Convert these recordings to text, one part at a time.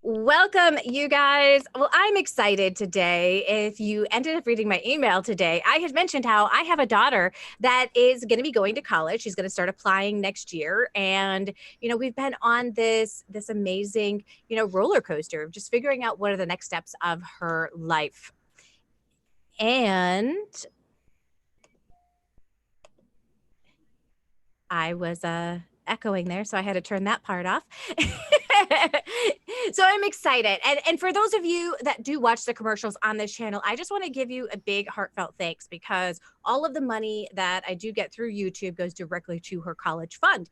Welcome, you guys. Well, I'm excited today. If you ended up reading my email today, I had mentioned how I have a daughter that is going to be going to college. She's going to start applying next year. And, we've been on this amazing, roller coaster of just figuring out what are the next steps of her life. And I was echoing there, so I had to turn that part off. So I'm excited. And for those of you that do watch the commercials on this channel, I just want to give you a big heartfelt thanks because all of the money that I do get through YouTube goes directly to her college fund.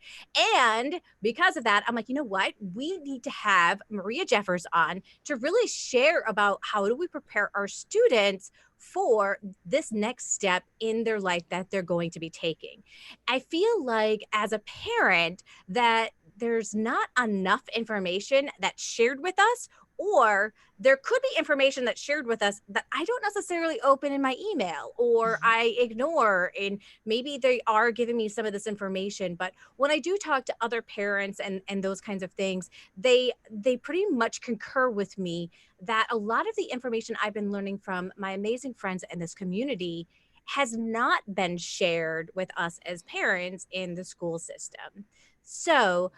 And because of that, I'm like, you know what? We need to have Maria Geffers on to really share about how do we prepare our students for this next step in their life that they're going to be taking. I feel like as a parent that there's not enough information that's shared with us, or there could be information that's shared with us that I don't necessarily open in my email or I ignore. And maybe they are giving me some of this information. But when I do talk to other parents and those kinds of things, they pretty much concur with me that a lot of the information I've been learning from my amazing friends in this community has not been shared with us as parents in the school system. So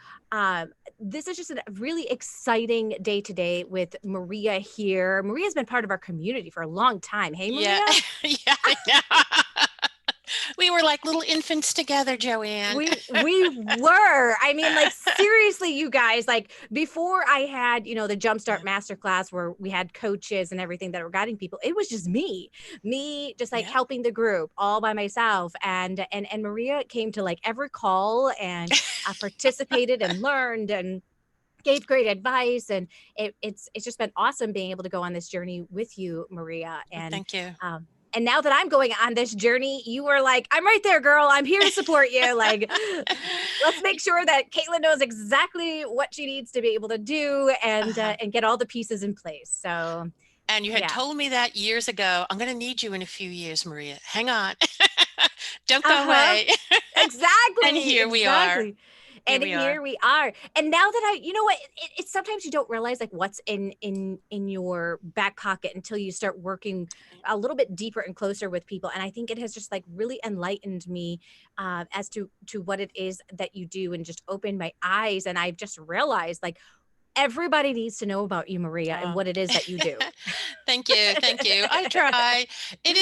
this is just a really exciting day today with Maria here. Maria's been part of our community for a long time. Hey, Yeah. Maria? Yeah, I know. We were like little infants together, Joanne. We were. I mean, like seriously, you guys, like before I had, the Yeah. Jumpstart Masterclass where we had coaches and everything that were guiding people, it was just me just like Yeah. helping the group all by myself. And Maria came to like every call and participated and learned and gave great advice. And it's just been awesome being able to go on this journey with you, Maria. Thank you. And now that I'm going on this journey, you were like, I'm right there, girl. I'm here to support you. Like, let's make sure that Caitlin knows exactly what she needs to be able to do and get all the pieces in place. So, And you had yeah. told me that years ago. I'm going to need you in a few years, Maria. Hang on. Don't go Uh-huh. away. And Exactly. here we are. Exactly. Here And we are. here we are. And now that you know what, it's sometimes you don't realize like what's in your back pocket until you start working a little bit deeper and closer with people. And I think it has just like really enlightened me as to what it is that you do and just opened my eyes. And I've just realized like everybody needs to know about you, Maria, and Oh. what it is that you do. Thank you. Thank you. I try. It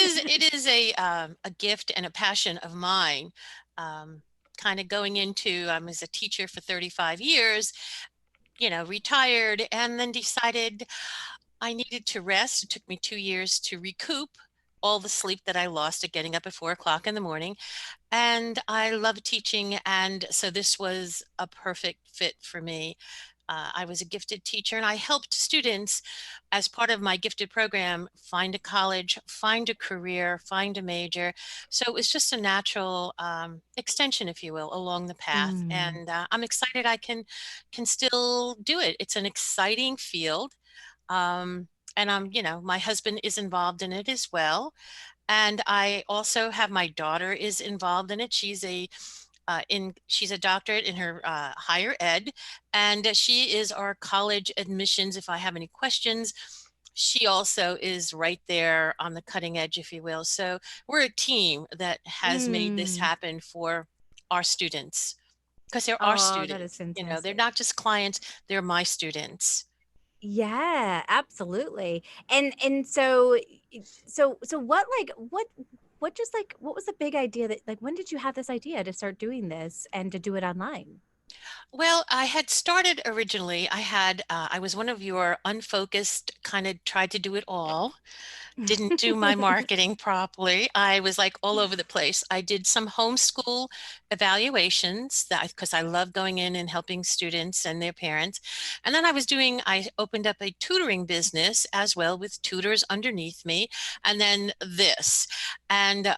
is a gift and a passion of mine. Um, Kind of going into, I was a teacher for 35 years, retired, and then decided I needed to rest. It took me 2 years to recoup all the sleep that I lost at getting up at 4 o'clock in the morning. And I love teaching. And so this was a perfect fit for me. I was a gifted teacher and I helped students as part of my gifted program find a college, find a career, find a major. So it was just a natural extension, if you will, along the path. Mm. And I'm excited I can still do it. It's an exciting field. Um, and my husband is involved in it as well. And I also have my daughter is involved in it. She's a doctorate in her higher ed, and she is our college admissions. If I have any questions, she also is right there on the cutting edge, if you will. So we're a team that has made this Mm. happen for our students because they're our Oh, that is students. They're fantastic. not just clients; they're my students. Yeah, absolutely. And so what just like what was the big idea that like when did you have this idea to start doing this and to do it online? Well, I had started originally. I was one of your unfocused, kind of tried to do it all. Didn't do my marketing properly. I was like all over the place. I did some homeschool evaluations that because I love going in and helping students and their parents. And then I opened up a tutoring business as well with tutors underneath me. And then this. And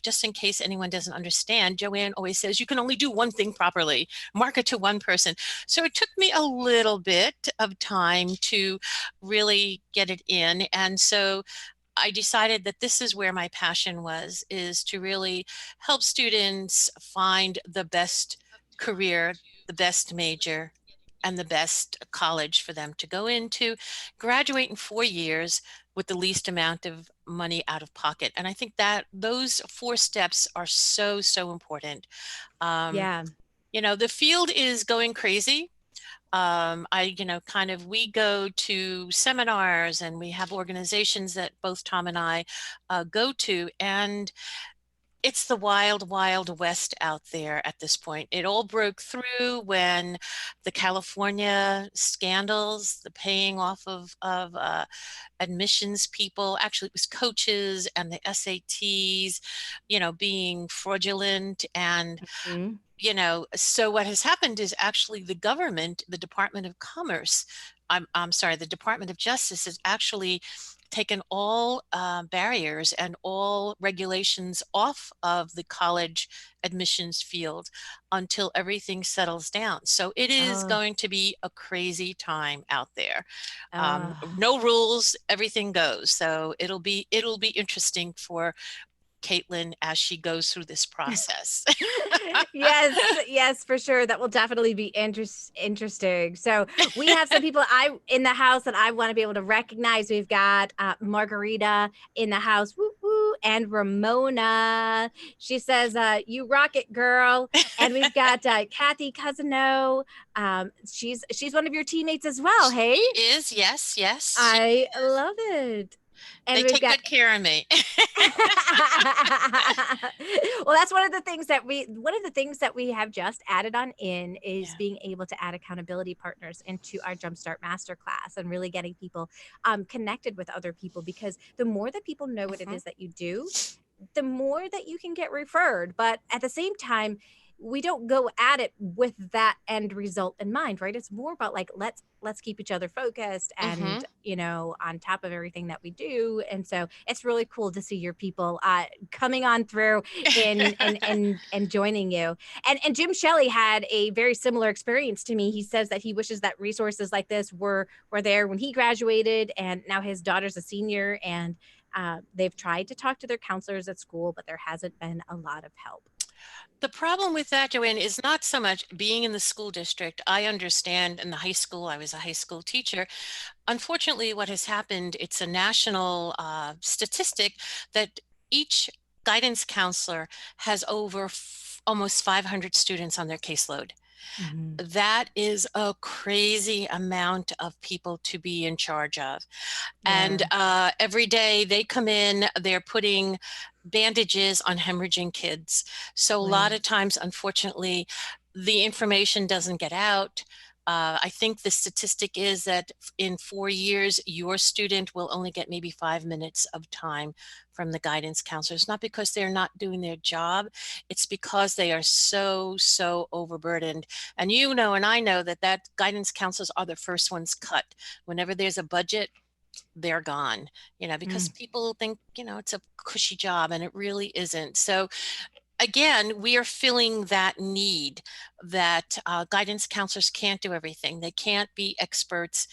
just in case anyone doesn't understand, Joanne always says you can only do one thing properly, market to one person. So it took me a little bit of time to really get it in. And so I decided that this is where my passion was, is to really help students find the best career, the best major, and the best college for them to go into, graduate in 4 years with the least amount of money out of pocket. And I think that those 4 steps are so, so important. Um, Yeah. the field is going crazy. We go to seminars and we have organizations that both Tom and I go to, and it's the wild, wild west out there at this point. It all broke through when the California scandals, the paying off of admissions people, actually it was coaches, and the SATs, being fraudulent. And Mhm. so what has happened is actually the government, the Department of Commerce, I'm sorry, the Department of Justice has actually taken all barriers and all regulations off of the college admissions field until everything settles down. So it is Oh, going to be a crazy time out there. oh. No rules, everything goes. So it'll be interesting for Caitlin as she goes through this process. Yes, yes, for sure. That will definitely be interesting. So we have some people I in the house that I want to be able to recognize. We've got Margarita in the house, woo woo, and Ramona. She says, "You rock it, girl." And we've got Kathy Cousino. She's one of your teammates as well. Hey, She is, yes, yes, she I is. love it. And They we've take got good care of me. well, that's one of the things that we have just added on in is Yeah. being able to add accountability partners into our Jumpstart Masterclass and really getting people connected with other people, because the more that people know what it Mhm. is that you do, the more that you can get referred. But at the same time, we don't go at it with that end result in mind, right? It's more about like let's keep each other focused and Mhm. on top of everything that we do. And so it's really cool to see your people coming on through in and joining you. And Jim Shelley had a very similar experience to me. He says that he wishes that resources like this were there when he graduated, and now his daughter's a senior, and they've tried to talk to their counselors at school, but there hasn't been a lot of help. The problem with that, Joanne, is not so much being in the school district. I understand in the high school, I was a high school teacher. Unfortunately, what has happened, it's a national statistic that each guidance counselor has over almost 500 students on their caseload. Mhm. That is a crazy amount of people to be in charge of. And Yeah. every day they come in, they're putting bandages on hemorrhaging kids. So a lot Right. of times, unfortunately, the information doesn't get out. I think the statistic is that in 4 years, your student will only get maybe 5 minutes of time from the guidance counselors, not because they're not doing their job. It's because they are so, so overburdened. And and I know that guidance counselors are the first ones cut. Whenever there's a budget, they're gone, because Mm. people think, it's a cushy job, and it really isn't. So again, we are filling that need that guidance counselors can't do everything. They can't be experts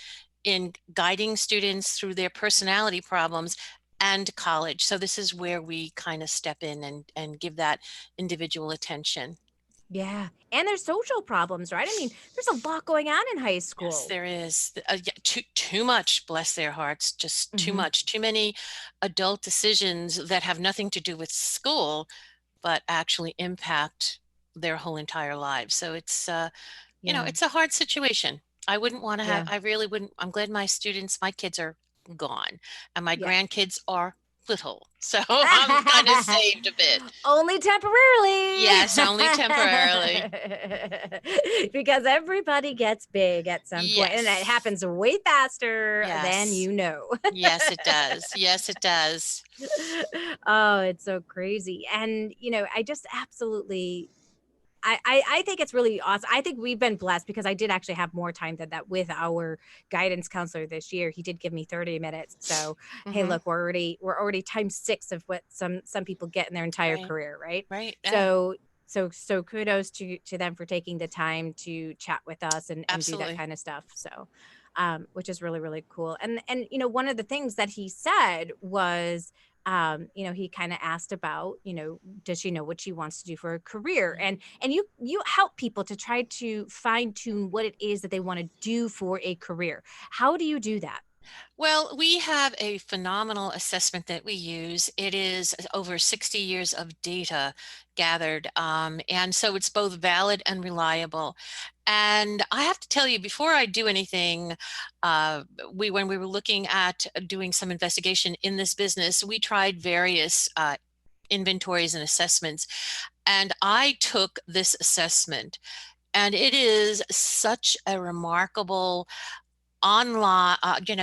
in guiding students through their personality problems and college. So this is where we kind of step in and give that individual attention. Yeah. And there's social problems, right? I mean, there's a lot going on in high Yes, school. there is. Yeah, too much, bless their hearts, just too Hmm. much. Too many adult decisions that have nothing to do with school, but actually impact their whole entire lives. So Yeah. it's a hard situation. I wouldn't want to have, Yeah. I really wouldn't. I'm glad my kids are gone, and my Yeah. grandkids are little. So I'm kind of saved a bit. Only temporarily. Yes, only temporarily. Because everybody gets big at some point, and it Yes. happens way faster than Yes. you know. Yes, it does. Yes, it does. Oh, it's so crazy. And, I just absolutely I think it's really awesome. I think we've been blessed because I did actually have more time than that with our guidance counselor this year. He did give me 30 minutes. So, hey, Hmm. look, we're already times 6 of what some people get in their entire Right. career, right? Right. Yeah, So kudos to them for taking the time to chat with us and do that absolutely. kind of stuff. So, which is really really cool. And one of the things that he said was he kind of asked about, does she know what she wants to do for a career? And you help people to try to fine tune what it is that they want to do for a career. How do you do that? Well, we have a phenomenal assessment that we use. It is over 60 years of data gathered, and so it's both valid and reliable. And I have to tell you, before I do anything, when we were looking at doing some investigation in this business, we tried various inventories and assessments. And I took this assessment, and it is such a remarkable online,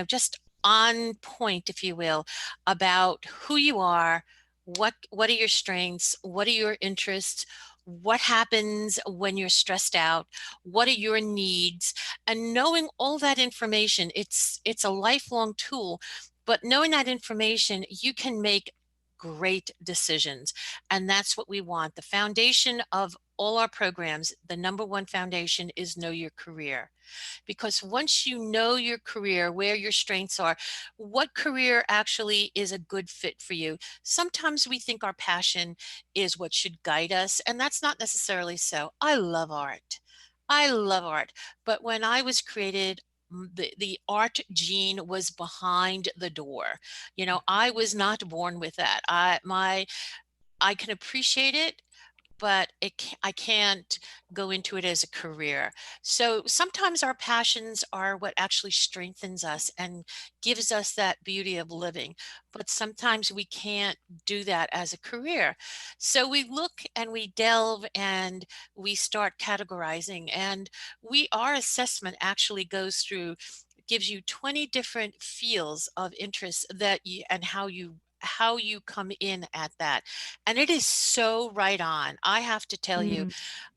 just on point, if you will, about who you are, what are your strengths, what are your interests, what happens when you're stressed out, what are your needs, and knowing all that information, it's a lifelong tool, but knowing that information, you can make great decisions. And that's what we want. The foundation of all our programs, the number one foundation is know your career, because once you know your career, where your strengths are, what career actually is a good fit for you. Sometimes we think our passion is what should guide us, and that's not necessarily so. I love art. I love art. But when I was created, the art gene was behind the door. I was not born with that. I can appreciate it, but I can't go into it as a career. So sometimes our passions are what actually strengthens us and gives us that beauty of living. But sometimes we can't do that as a career. So we look and we delve and we start categorizing. And our assessment actually goes through, gives you 20 different fields of interest that you and how you come in at that. And it is so right on. I have to tell you,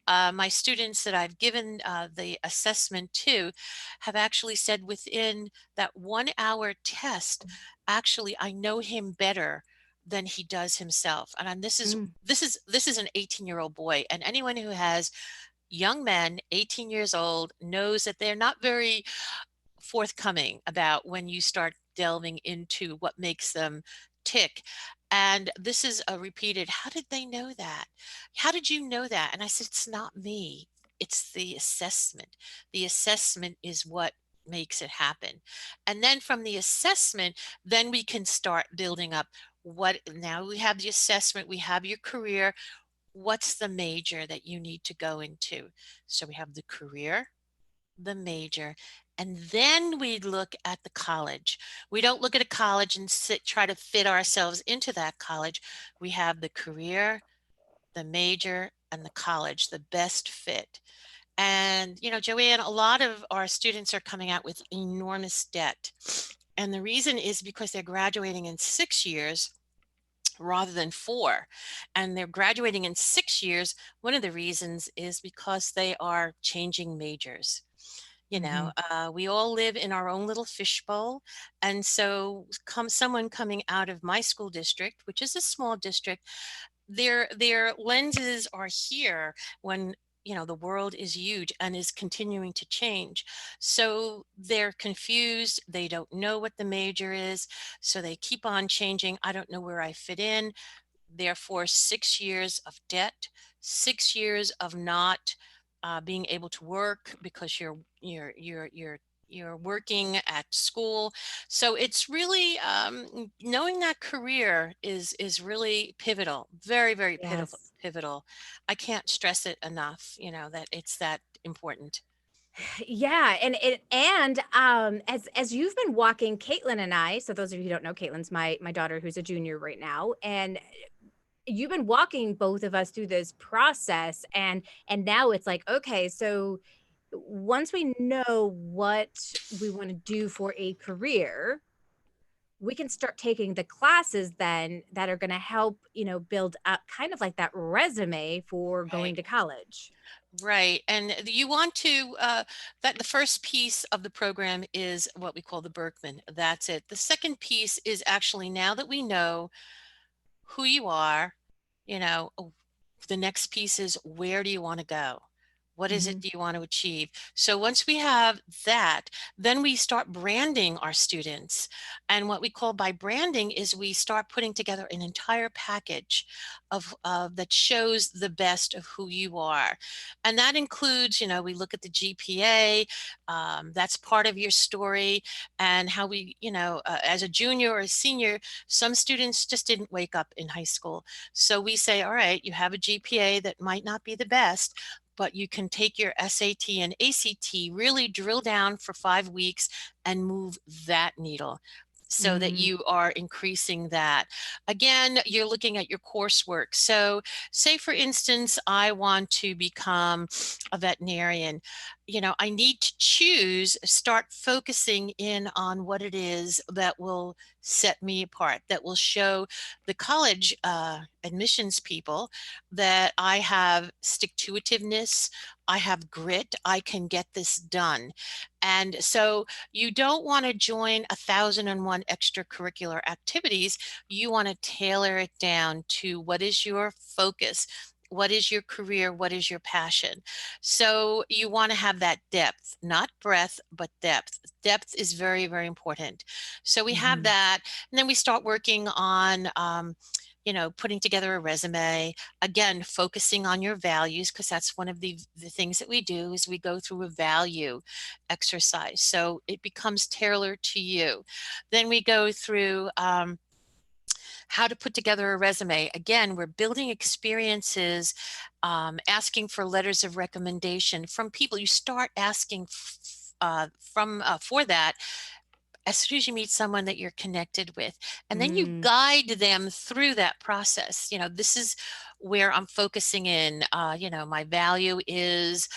Mm, my students that I've given the assessment to have actually said within that 1 hour test, actually, I know him better than he does himself. And this is mm, an 18-year-old boy, and anyone who has young men 18 years old knows that they're not very forthcoming about when you start delving into what makes them tick. And this is a repeated, how did they know that? How did you know that? And I said, it's not me, it's the assessment. The assessment is what makes it happen. And then from the assessment, then we can start building up what now we have the assessment, we have your career. What's the major that you need to go into? So we have the career, the major, and then we look at the college. We don't look at a college and try to fit ourselves into that college. We have the career, the major, and the college, the best fit. And, Joanne, a lot of our students are coming out with enormous debt. And the reason is because they're graduating in 6 years rather than 4. And they're graduating in 6 years. One of the reasons is because they are changing majors. mhm, We all live in our own little fishbowl. And so someone coming out of my school district, which is a small district, their lenses are here when the world is huge and is continuing to change. So they're confused, they don't know what the major is, so they keep on changing. I don't know where I fit in. Therefore, 6 years of debt, 6 years of not being able to work because you're working at school. So it's really knowing that career is really pivotal, very, very pivotal. yes. Pivotal. I can't stress it enough. That it's that important. Yeah, as you've been walking Caitlin and I, so those of you who don't know, Caitlin's my daughter who's a junior right now, and you've been walking both of us through this process, and now it's like, okay, so once we know what we want to do for a career, we can start taking the classes then that are going to help, build up kind of like that resume for Right. going to college. Right. And you want to, that the first piece of the program is what we call the Berkman. That's it. The second piece is actually, now that we know who you are, you know, oh, the next piece is, where do you want to go? What is it Mhm. do you want to achieve? So once we have that, then we start branding our students. And what we call by branding is we start putting together an entire package of that shows the best of who you are. And that includes, we look at the GPA, that's part of your story, and how we, as a junior or a senior, some students just didn't wake up in high school. So we say, all right, you have a GPA that might not be the best, but you can take your SAT and ACT, really drill down for 5 weeks and move that needle so that Mm. you are increasing that. Again, you're looking at your coursework. So say, for instance, I want to become a veterinarian. I need to start focusing in on what it is that will set me apart, that will show the college admissions people that I have stick-to-itiveness, I have grit, I can get this done. And so you don't want to join 1,001 extracurricular activities. You want to tailor it down to what is your focus, what is your career, what is your passion. So you want to have that depth, not breadth, but depth. Depth is very, very important. So we have Mhm. that, and then we start working on putting together a resume, again focusing on your values, because that's one of the things that we do is we go through a value exercise, so it becomes tailored to you. Then we go through how to put together a resume. Again, we're building experiences, asking for letters of recommendation from people. You start asking from for that as soon as you meet someone that you're connected with, and then you Mm. guide them through that process. This is where I'm focusing in. My value is,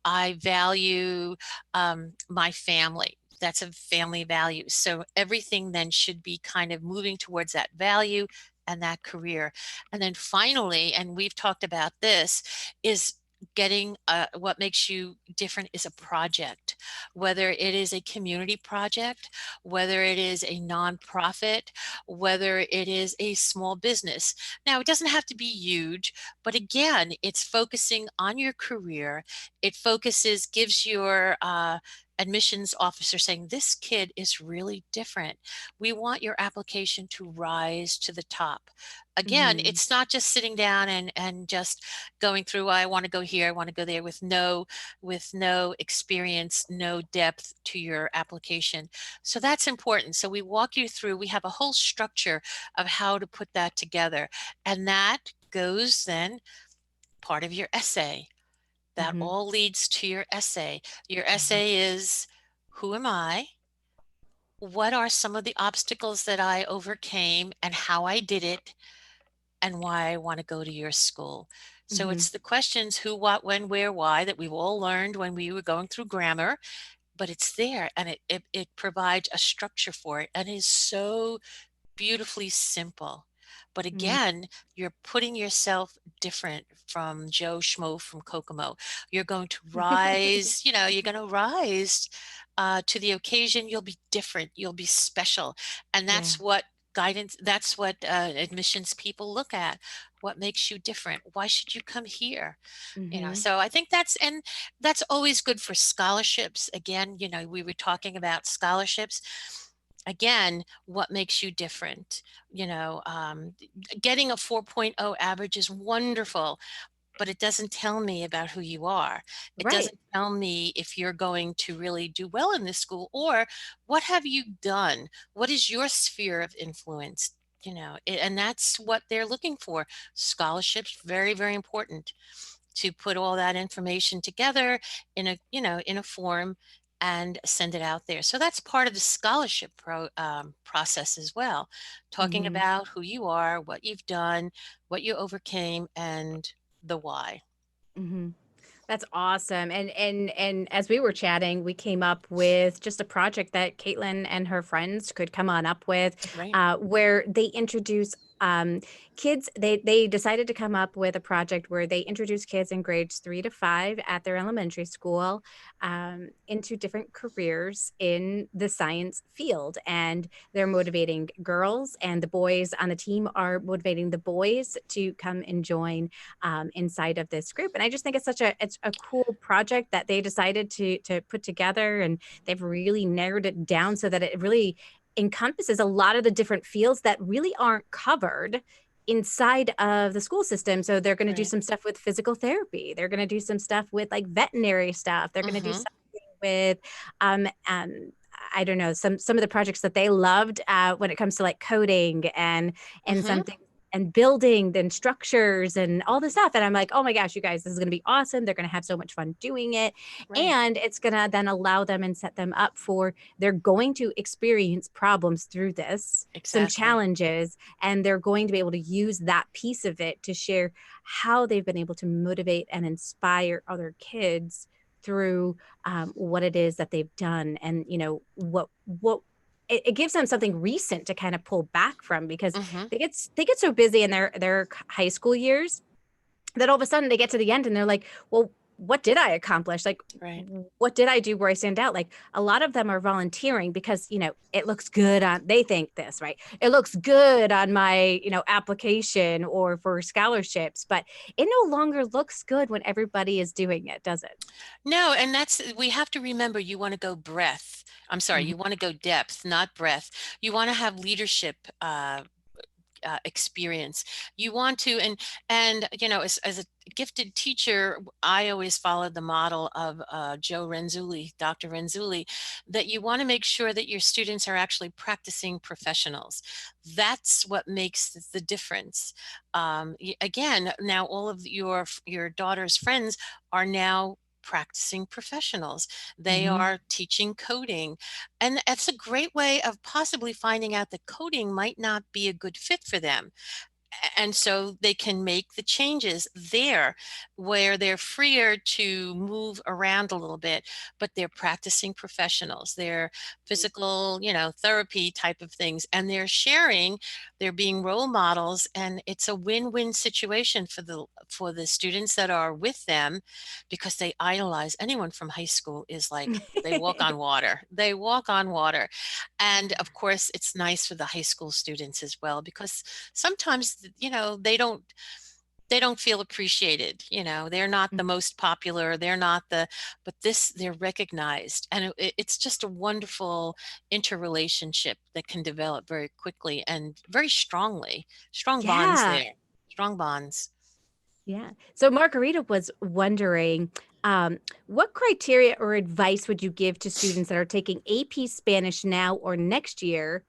I value my family. That's a family value. So everything then should be kind of moving towards that value and that career. And then finally, and we've talked about this, is getting what makes you different is a project, whether it is a community project, whether it is a nonprofit, whether it is a small business. Now, it doesn't have to be huge, but again, it's focusing on your career. It focuses, gives your admissions officer saying, this kid is really different. We want your application to rise to the top. Again, Mhm. it's not just sitting down and just going through, I want to go here, I want to go there, with no experience, no depth to your application. So that's important. So we walk you through, we have a whole structure of how to put that together. And that goes then part of your essay. That Mhm. all leads to your essay. Your Mhm. essay is, who am I? What are some of the obstacles that I overcame and how I did it, and why I want to go to your school? So Mhm. it's the questions who, what, when, where, why that we've all learned when we were going through grammar, but it's there, and it provides a structure for it, and is so beautifully simple. But Mm. again, you're putting yourself different from Joe Schmo from Kokomo. You're going to rise, you're going to rise to the occasion. You'll be different. You'll be special. And Yeah. that's what admissions people look at. What makes you different? Why should you come here? Mhm. So I think that's always good for scholarships. Again, we were talking about scholarships. Again, what makes you different? Getting a 4.0 average is wonderful, but it doesn't tell me about who you are. It Right. doesn't tell me if you're going to really do well in this school, or what have you done? What is your sphere of influence? And that's what they're looking for. Scholarships, very, very important to put all that information together in a form and send it out there. So that's part of the scholarship process as well, talking Mhm. about who you are, what you've done, what you overcame, and the why. Mhm. That's awesome. And as we were chatting, we came up with just a project that Caitlin and her friends could come on up with, Great. where they introduce um, kids, they decided to come up with a project where they introduce kids in grades 3 to 5 at their elementary school into different careers in the science field. And they're motivating girls, and the boys on the team are motivating the boys to come and join inside of this group. And I just think it's a cool project that they decided to put together, and they've really narrowed it down so that it really encompasses a lot of the different fields that really aren't covered inside of the school system. So they're going to do Right. some stuff with physical therapy. They're going to do some stuff with like veterinary stuff. They're going to do Mm-hmm. something with um, um, I don't know, some of the projects that they loved when it comes to like coding and Mm-hmm. something and building and structures and all this stuff. And I'm like, oh my gosh, you guys, this is going to be awesome. They're going to have so much fun doing it. Right. And it's going to then allow them and set them up for, they're going to experience problems through this, some Exactly. challenges, and they're going to be able to use that piece of it to share how they've been able to motivate and inspire other kids through what it is that they've done. And what it gives them something recent to kind of pull back from, because Mm-hmm. they get so busy in their high school years that all of a sudden they get to the end and they're like, well, what did I accomplish? Like, Right. what did I do where I stand out? Like, a lot of them are volunteering because, it looks good on, they think this, right? It looks good on my, application or for scholarships, but it no longer looks good when everybody is doing it, does it? No, and we have to remember you want to go breadth. I'm sorry, Mhm. you want to go depth, not breadth. You want to have leadership experience. You want to, and as a gifted teacher, I always followed the model of Joe Renzulli, Dr. Renzulli, that you want to make sure that your students are actually practicing professionals. That's what makes the difference. Again, now all of your daughter's friends are now practicing professionals. They Mhm. are teaching coding, and that's a great way of possibly finding out that coding might not be a good fit for them. And so they can make the changes there where they're freer to move around a little bit, but they're practicing professionals. They're physical, therapy type of things, and they're sharing, they're being role models, and it's a win-win situation for the students that are with them, because they idolize anyone from high school is like they walk on water. They walk on water. And of course, it's nice for the high school students as well, because sometimes they don't feel appreciated. They're not the most popular, they're not but they're recognized, and it's just a wonderful interrelationship that can develop very quickly and very strong bonds Yeah. there, strong bonds. Yeah. So Margarita was wondering, what criteria or advice would you give to students that are taking AP Spanish now or next year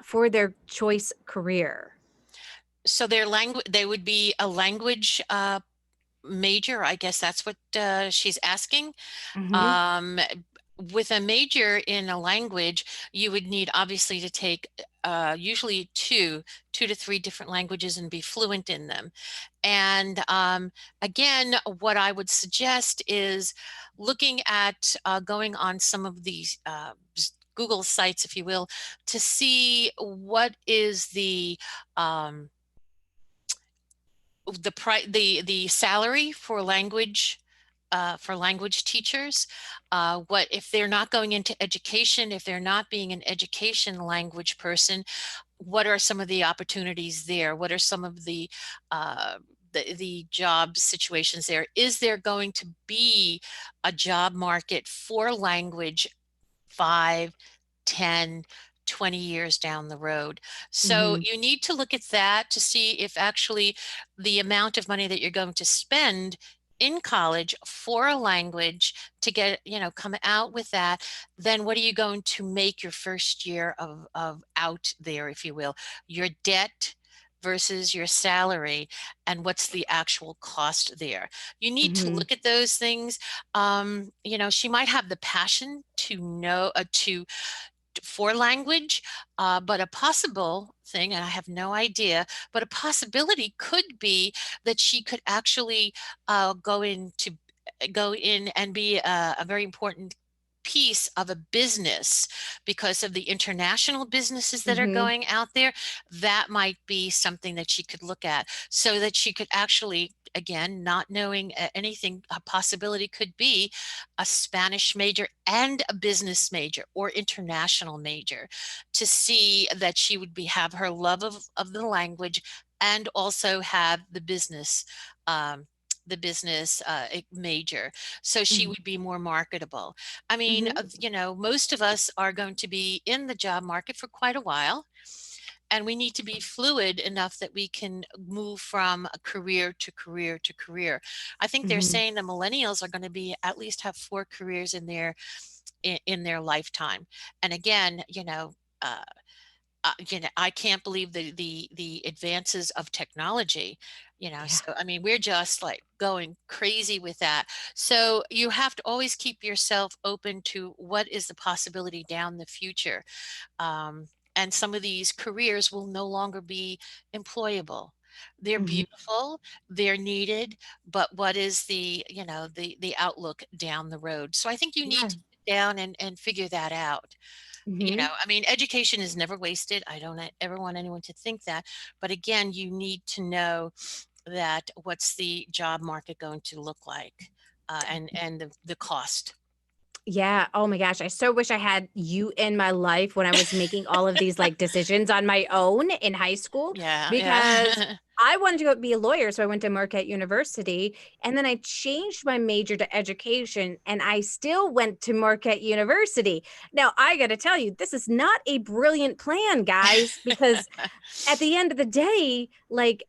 for their choice career? So their language, they would be a language major, I guess that's what she's asking. Hmm. Um, with a major in a language, you would need obviously to take usually two to three different languages and be fluent in them. And again, what I would suggest is looking at going on some of these Google sites, if you will, to see what is the salary for language teachers. What if they're not going into education, if they're not being an education language person, what are some of the opportunities there? What are some of uh, the job situations there? Is there going to be a job market for language 5, 10, 20 years down the road? So Hmm. you need to look at that to see if actually the amount of money that you're going to spend in college for a language to get, come out with that, then what are you going to make your first year of out there, if you will, your debt versus your salary, and what's the actual cost there. You need to Hmm. look at those things. She might have the passion to know to for language, but a possible thing, and I have no idea, but a possibility could be that she could actually go in and be a very important piece of a business because of the international businesses that are Mhm. going out there, that might be something that she could look at so that she could actually, again, not knowing anything, a possibility could be a Spanish major and a business major or international major, to see that she would be have her love of the language and also have um, the business major, so she Mhm. would be more marketable. I mean, Mhm. most of us are going to be in the job market for quite a while, and we need to be fluid enough that we can move from a career to career to career. I think they're Mhm. saying the millennials are going to be at least have 4 careers in their lifetime. And again, uh, I can't believe the advances of technology, Yeah. so I mean, we're just like going crazy with that. So you have to always keep yourself open to what is the possibility down the future. Um, and some of these careers will no longer be employable. They're Mhm. beautiful, they're needed, but what is the outlook down the road? So I think you need Yeah. to sit down and figure that out. Mhm. I mean, education is never wasted. I don't ever want anyone to think that. But again, you need to know that what's the job market going to look like, and the cost. Yeah, oh my gosh, I so wish I had you in my life when I was making all of these, like, decisions on my own in high school, Yeah, because yeah. I wanted to go be a lawyer, so I went to Marquette University, and then I changed my major to education, and I still went to Marquette University. Now, I gotta tell you, this is not a brilliant plan, guys, because at the end of the day, like,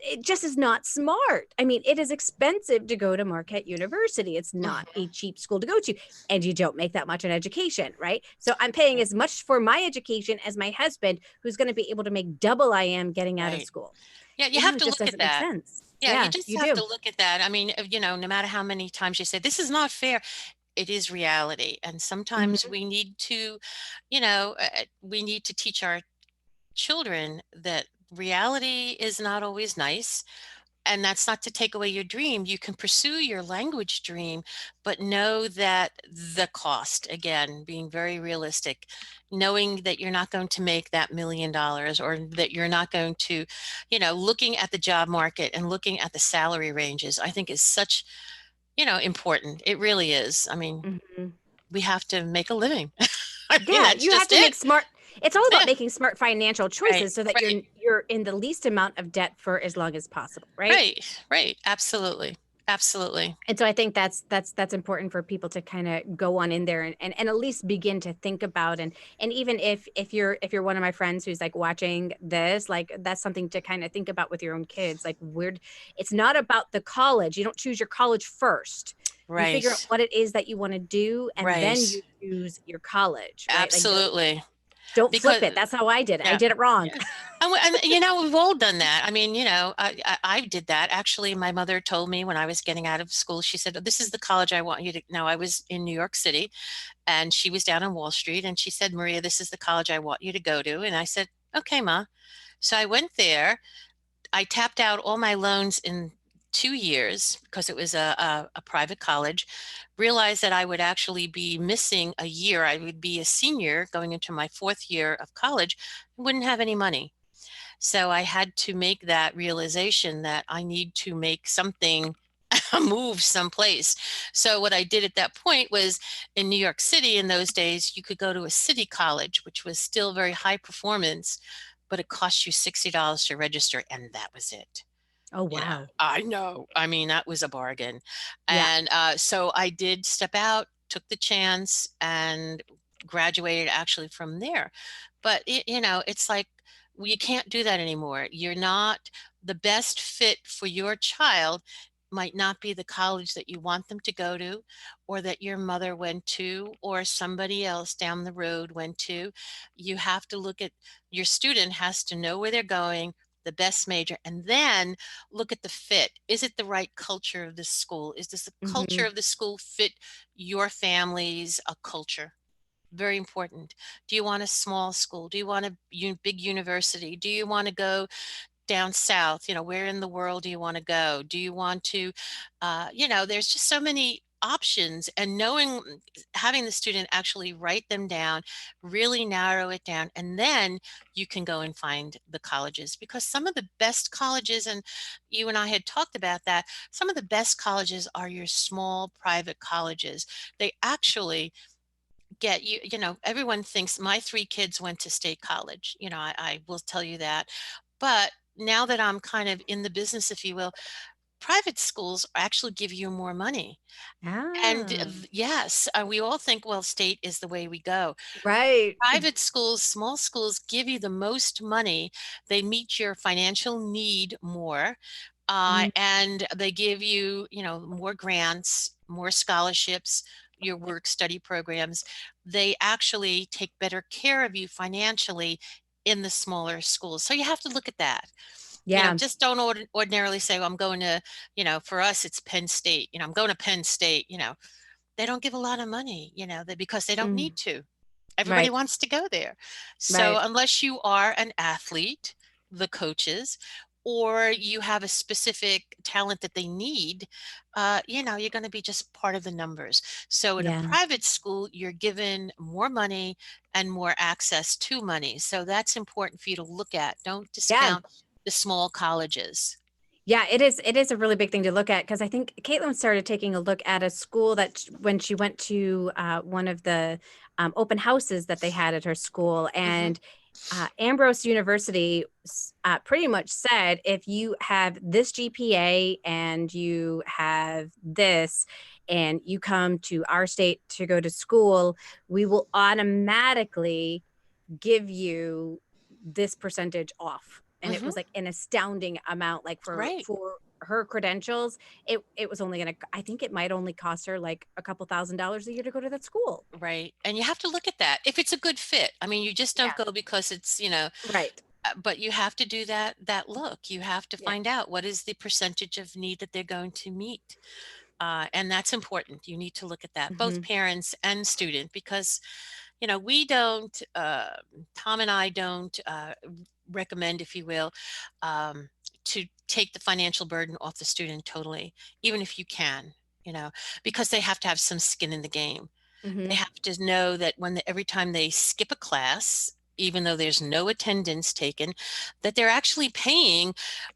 it just is not smart. I mean, it is expensive to go to Marquette University. It's not Mhm. a cheap school to go to, and you don't make that much in education, right? So I'm paying as much for my education as my husband, who's going to be able to make double I am getting out of Right. school. Yeah, you have It to just look at doesn't make that. sense. Yeah, you Yeah, just you have to do. look at that. I mean, no matter how many times you say, this is not fair, it is reality. And sometimes Mhm, we need to, we need to teach our children that reality is not always nice. And that's not to take away your dream. You can pursue your language dream, but know that the cost, again, being very realistic, knowing that you're not going to make that $1 million, or that you're not going to, looking at the job market and looking at the salary ranges, I think is such, important. It really is. I mean, mhm. we have to make a living. I mean, Yeah, that's you have just to make it. smart it's all about Yeah, making smart financial right, choices so that right, you're in the least amount of debt for as long as possible, right? right, right. Absolutely. Absolutely. And so I think that's important for people to kind of go on in there and at least begin to think about and even if you're one of my friends who's like watching this, like that's something to kind of think about with your own kids. Like weird, it's not about the college. You don't choose your college first. You figure out Right, what it is that you want to do and then right. you choose your college, right? Like Absolutely. don't flip Because it. That's how I did it. I yeah. did it wrong. Yeah. And we've all done that. I mean, I did that. Actually, my mother told me when I was getting out of school, she said, "This is the college I want you to." Now, I was in New York City and she was down on Wall Street, and she said, "Maria, this is the college I want you to go to." And I said, "Okay, Ma." So I went there. I tapped out all my loans in 2 years because it was a private college, realized that I would actually be missing a year. I would be a senior going into my 4th year of college, wouldn't have any money. So I had to make that realization that I need to make something move someplace. So what I did at that point was, in New York City in those days, you could go to a city college, which was still very high performance, but it cost you $60 to register, and that was it. Oh wow. I know. I mean, that was a bargain. Yeah. And so I did step out, took the chance, and graduated actually from there. But it's like, well, you can't do that anymore. You're not the best fit for your child, might not be the college that you want them to go to, or that your mother went to, or somebody else down the road went to. You have to look at your student has to know where they're going, the best major, and then look at the fit. Is it the right culture of this school? Is this the culture Mhm. of the school fit your family's culture? Very important. Do you want a small school? Do you want a big university? Do you want to go down south? Where in the world do you want to go? Do you want to, there's just so many options, and knowing, having the student actually write them down, really narrow it down, and then you can go and find the colleges, because some of the best colleges, and you and I had talked about that, some of the best colleges are your small private colleges. They actually get you, everyone thinks my three kids went to state college. I will tell you that. But now that I'm kind of in the business, if you will, private schools actually give you more money. And Ah, yes, we all think, well, state is the way we go. right. Private schools, small schools give you the most money. They meet your financial need more, Mm, and they give you, more grants, more scholarships, your work study programs. They actually take better care of you financially in the smaller schools. So you have to look at that. yeah. Just don't ordinarily say, well, I'm going to, for us, it's Penn State. I'm going to Penn State. They don't give a lot of money, because they don't Mm, need to. Everybody right. wants to go there. So Right. unless you are an athlete, the coaches, or you have a specific talent that they need, you're going to be just part of the numbers. So in a Yeah. private school, you're given more money and more access to money. So that's important for you to look at. Don't Yeah. discount the small colleges. Yeah, it is. It is a really big thing to look at because I think Caitlin started taking a look at a school that when she went to one of the open houses that they had at her school, Hmm. and Ambrose University pretty much said if you have this GPA and you have this, and you come to our state to go to school, we will automatically give you this percentage off. And it Hmm. was like an astounding amount, like Right. for her credentials. It was only gonna, I think it might only cost her like a couple $1,000s a year to go to that school. Right. And you have to look at that. If it's a good fit. I mean, you just don't Yeah. go because it's, Right. but you have to do that look. You have to Yeah. find out what is the percentage of need that they're going to meet. And that's important. You need to look at that, both Hmm. parents and student, because we don't, Tom and I don't recommend, if you will, um, to take the financial burden off the student totally, even if you can, because they have to have some skin in the game. They Hmm. have to know that every time they skip a class, even though there's no attendance taken, that they're actually paying.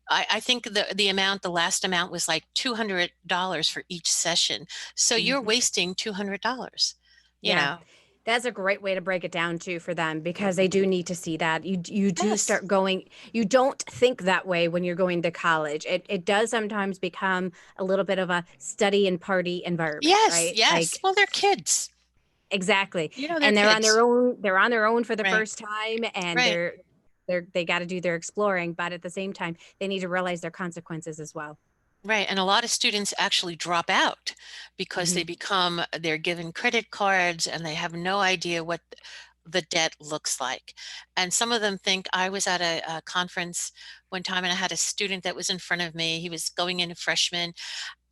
I think the last amount was like $200 for each session. So you're Hmm. wasting $200, you Yeah. know? That's a great way to break it down too for them because they do need to see that. You do Yes. start going, you don't think that way when you're going to college. It does sometimes become a little bit of a study and party environment, Yes. right? Yes. Like Well, they're kids. exactly. They're And kids. they're on their own for the Right. first time, and Right. they got to do their exploring, but at the same time, they need to realize their consequences as well. Right. And a lot of students actually drop out because Hmm. they're given credit cards and they have no idea what the debt looks like. And some of them think, I was at a conference one time and I had a student that was in front of me. He was going in a freshman,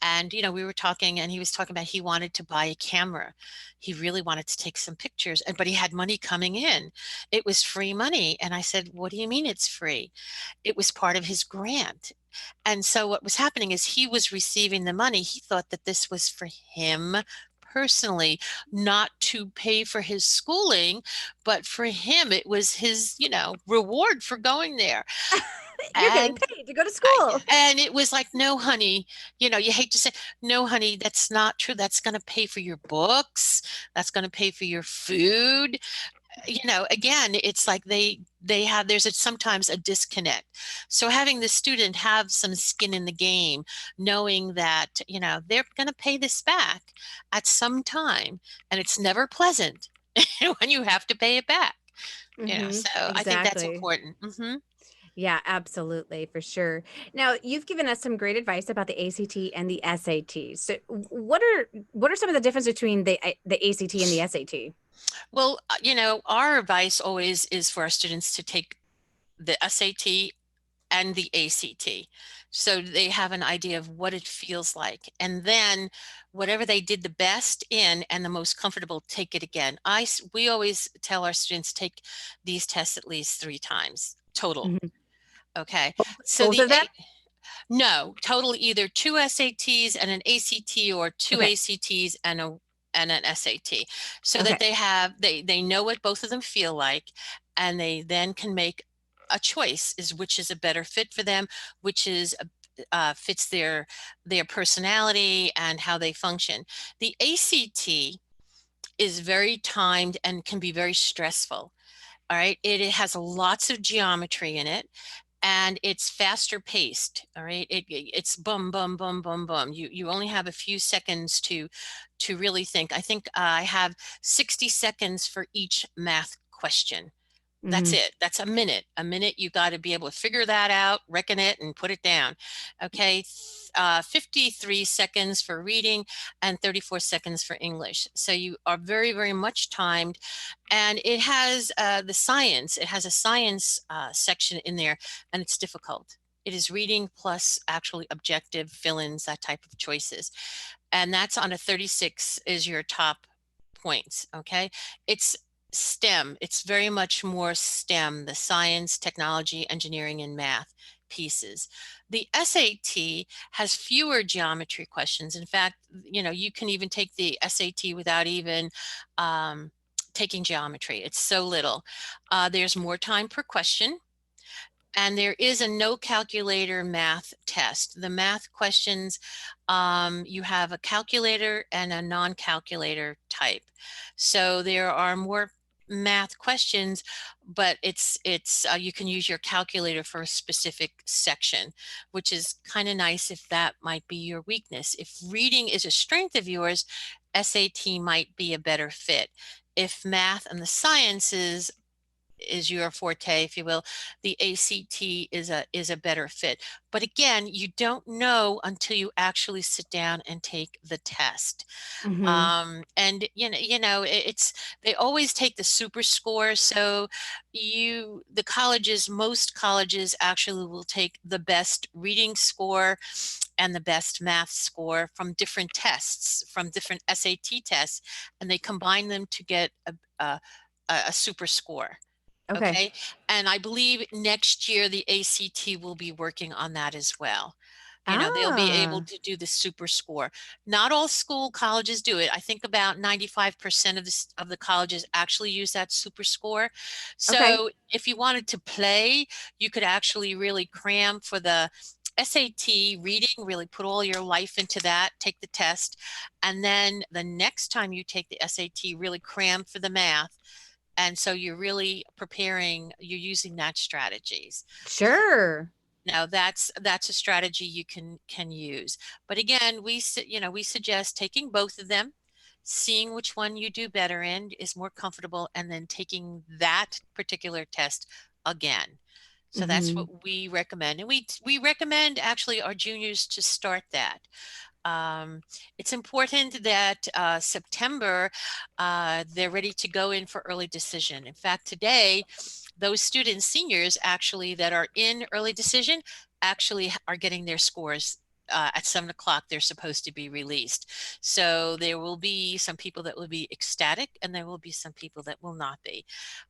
and we were talking, and he was talking about he wanted to buy a camera. He really wanted to take some pictures, but he had money coming in. It was free money. And I said, what do you mean it's free? It was part of his grant. And so what was happening is he was receiving the money. He thought that this was for him personally, not to pay for his schooling, but for him it was his, reward for going there. You're getting And paid to go to I school. and it was like, "No, honey," you hate to say, "No, honey, that's not true. That's gonna pay for your books. That's gonna pay for your food." Again, it's like there's sometimes a disconnect. So having the student have some skin in the game, knowing that, they're gonna pay this back at some time, and it's never pleasant when you have to pay it back. Hmm. So I think that's Exactly. important. Mhm. Yeah, absolutely, for sure. Now, you've given us some great advice about the ACT and the SAT. So, what are some of the difference between the ACT and the SAT? Well, our advice always is for our students to take the SAT and the ACT. So they have an idea of what it feels like. And then whatever they did the best in and the most comfortable, take it again. We always tell our students take these tests at least 3 times total. Mhm. Okay. So Both of them? No, total either two SATs and an ACT, or two Okay. ACTs and an SAT, so that Okay. they know what both of them feel like, and they then can make a choice, is which is a better fit for them, which is fits their personality and how they function. The ACT is very timed and can be very stressful. All right. It has lots of geometry in it, and it's faster paced. All right. It's boom, boom, boom, boom, boom. You only have a few seconds to really think. I think I have 60 seconds for each math question. That's Hmm. it. That's a minute. A minute, you got to be able to figure that out, reckon it, and put it down. Okay. 53 seconds for reading and 34 seconds for English. So you are very, very much timed. And it has the science. It has a science section in there, and it's difficult. It is reading plus actually objective fill-ins, that type of choices. And that's on a 36 is your top points. Okay. It's STEM. It's very much more STEM, the science, technology, engineering, and math pieces. The SAT has fewer geometry questions. In fact, you can even take the SAT without even taking geometry. It's so little. There's more time per question. And there is a no calculator math test. The math questions, you have a calculator and a non-calculator type. So there are more math questions, but it's you can use your calculator for a specific section, which is kind of nice if that might be your weakness. If reading is a strength of yours, SAT might be a better fit. If math and the sciences is your forte, if you will, the ACT is a better fit. But again, you don't know until you actually sit down and take the test. Hmm. And it's they always take the super score. So the colleges, most colleges actually will take the best reading score and the best math score from different tests, from different SAT tests, and they combine them to get a super score. Okay. Okay. And I believe next year the ACT will be working on that as well. They'll be able Ah. to do the super score. Not all colleges do it. I think about 95% of the colleges actually use that super score. Okay. So if you wanted to play, you could actually really cram for the SAT reading, really put all your life into that, take the test, and then the next time you take the SAT, really cram for the math, and so you're really preparing, you're using that strategies. Sure. Now that's a strategy you can use. But again, we suggest taking both of them, seeing which one you do better in, is more comfortable, and then taking that particular test again. So that's Hmm. what we recommend. And we recommend actually our juniors to start that. Um, it's important that September, they're ready to go in for early decision. In fact, today, those students, seniors actually, that are in early decision actually are getting their scores. At 7 o'clock, they're supposed to be released. So there will be some people that will be ecstatic, and there will be some people that will not be.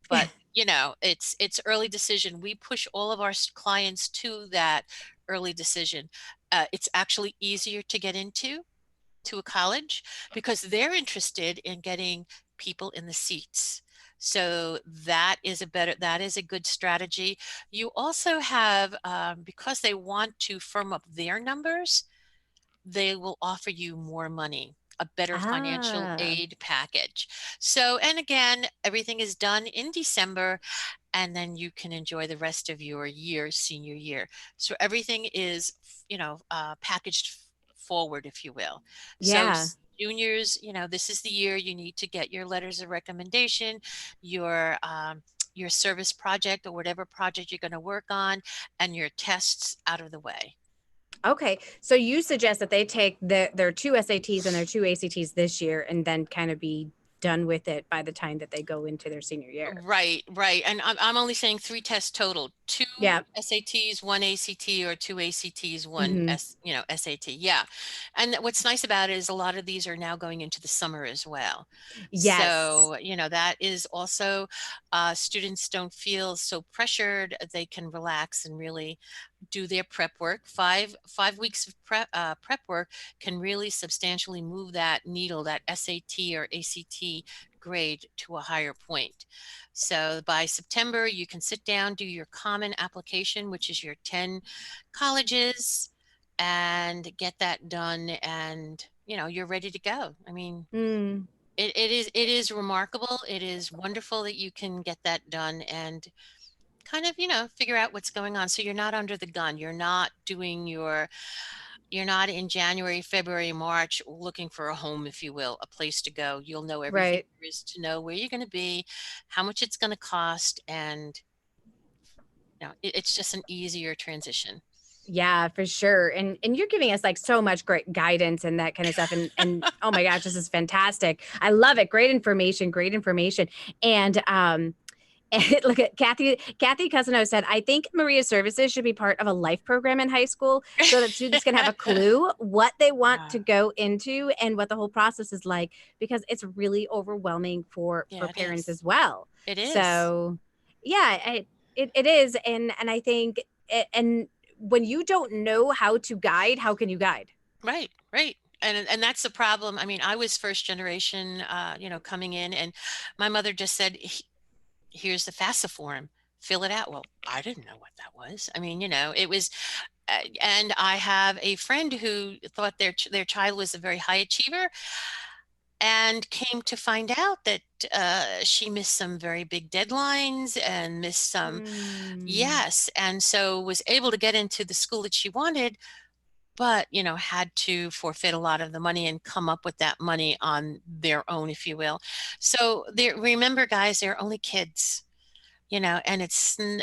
But it's early decision. We push all of our clients to that early decision. It's actually easier to get into to a college because they're interested in getting people in the seats. So that is a good strategy. You also have, because they want to firm up their numbers, they will offer you more money, a better financial Ah. aid package. So, and again, everything is done in December, and then you can enjoy the rest of your year, senior year. So everything is, packaged forward, if you will. So Yeah. juniors, this is the year you need to get your letters of recommendation, your service project or whatever project you're going to work on, and your tests out of the way. Okay. So you suggest that they take their two SATs and their two ACTs this year and then kind of be done with it by the time that they go into their senior year. Right, right. And I'm only saying three tests total, two Yeah. SATs, one ACT, or two ACTs, one Hmm. SAT. Yeah. And what's nice about it is a lot of these are now going into the summer as well. Yes. So, that is also, students don't feel so pressured. They can relax and really do their prep work. Five weeks of prep work can really substantially move that needle, that SAT or ACT grade, to a higher point. So by September, you can sit down, do your common application, which is your 10 colleges, and get that done, and you're ready to go. I mean, Mm, it is remarkable. It is wonderful that you can get that done and kind of figure out what's going on, so you're not under the gun. You're not in January, February, March looking for a home, if you will, a place to go. You'll know everything right. there is to know, where you're going to be, how much it's going to cost, and it's just an easier transition. Yeah, for sure. And you're giving us like so much great guidance and that kind of stuff. And oh my gosh, this is fantastic. I love it. Great information, great information. And and look at Kathy Cousino said, I think Maria's services should be part of a life program in high school so that students can have a clue what they want to Ah, go into and what the whole process is like, because it's really overwhelming for yeah, it parents is. as well. It is. So yeah, it is. And I think and when you don't know how to guide, how can you guide? Right, right. And that's the problem. I mean, I was first generation, coming in, and my mother just said, Here's the FAFSA form, fill it out." Well, I didn't know what that was. I mean, it was, and I have a friend who thought their child was a very high achiever, and came to find out that she missed some very big deadlines and missed some, Mm, yes, and so was able to get into the school that she wanted, but had to forfeit a lot of the money and come up with that money on their own, if you will. So remember, guys, they're only kids, and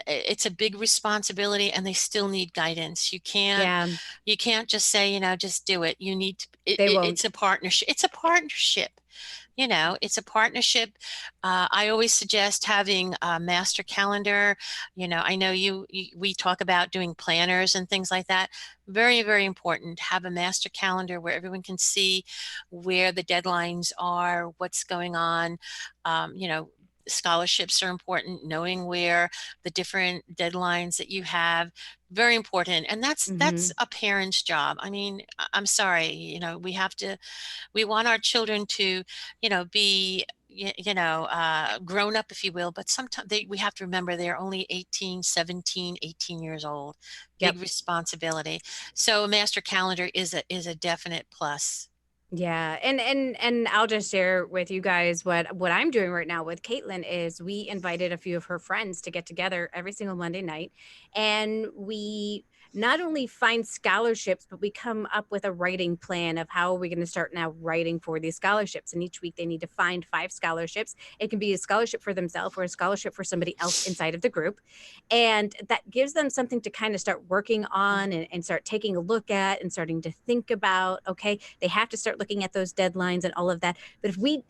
it's a big responsibility, and they still need guidance. yeah, You can't just say, just do it. You need to, they it's won't. a partnership. It's a partnership. It's a partnership. I always suggest having a master calendar. I know we talk about doing planners and things like that. Very, very important. Have a master calendar where everyone can see where the deadlines are, what's going on. Scholarships are important, knowing where the different deadlines that you have, very important. And that's Hmm. a parent's job. I mean, I'm sorry, we want our children to, be, grown up, if you will, but sometimes we have to remember they're only 18, 17, 18 years old. Big Yep. responsibility. So a master calendar is a definite plus. Yeah, and I'll just share with you guys what I'm doing right now with Caitlin is we invited a few of her friends to get together every single Monday night, and we not only find scholarships, but we come up with a writing plan of how are we going to start now writing for these scholarships. And each week they need to find 5 scholarships. It can be a scholarship for themselves or a scholarship for somebody else inside of the group, and that gives them something to kind of start working on and start taking a look at and starting to think about. Okay, they have to start looking at those deadlines and all of that. But if we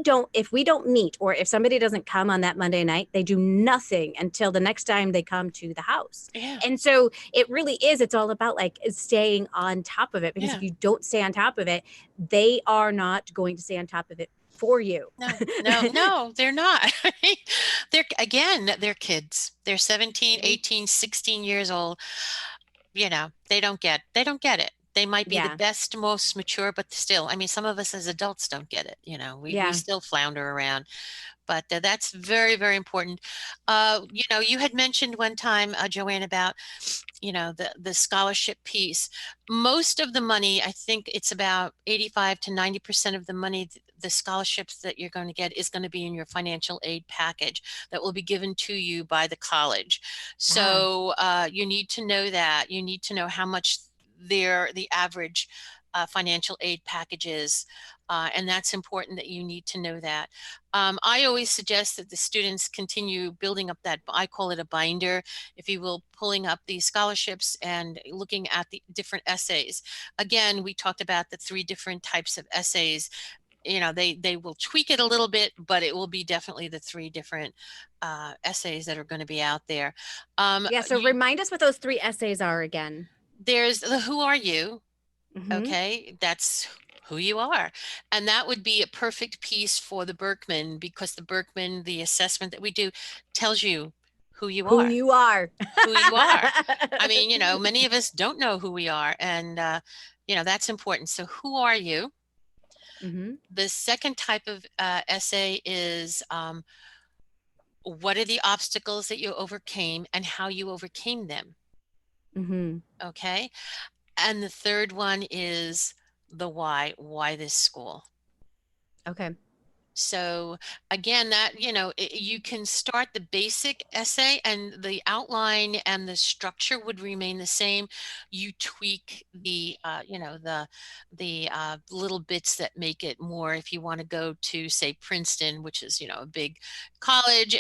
don't meet, or if somebody doesn't come on that Monday night, they do nothing until the next time they come to the house. Yeah, And so it really is, it's all about like staying on top of it, because if yeah. you don't stay on top of it, they are not going to stay on top of it for you. No, no, no, they're not. They're kids. They're 17, Mhm. 18, 16 years old. They don't get it. They might be the Yeah. best, most mature, but still, I mean, some of us as adults don't get it. We Yeah. still flounder around, but that's very, very important. You had mentioned one time, Joanne, about the scholarship piece. Most of the money, I think it's about 85 to 90% of the money, the scholarships that you're going to get is going to be in your financial aid package that will be given to you by the college. Ah. So you need to know that. You need to know how much the average financial aid package is. And that's important that you need to know that. I always suggest that the students continue building up that, I call it a binder, if you will, pulling up these scholarships and looking at the different essays. Again, we talked about the 3 different types of essays. They will tweak it a little bit, but it will be definitely the 3 different essays that are going to be out there. Yeah, so remind us what those 3 essays are again. There's the "Who are you?" Hmm. Okay, that's who you are. And that would be a perfect piece for the Berkman, because the Berkman, the assessment that we do, tells you who you Who are, you are. who you are. I mean, many of us don't know who we are, and that's important. So who are you? Mm-hmm. The second type of essay is what are the obstacles that you overcame and how you overcame them? Mm-hmm. Okay. And the third one is the why this school? Okay. So again, that, you can start the basic essay and the outline and the structure would remain the same. You tweak the, the little bits that make it more, if you want to go to, say, Princeton, which is, a big college,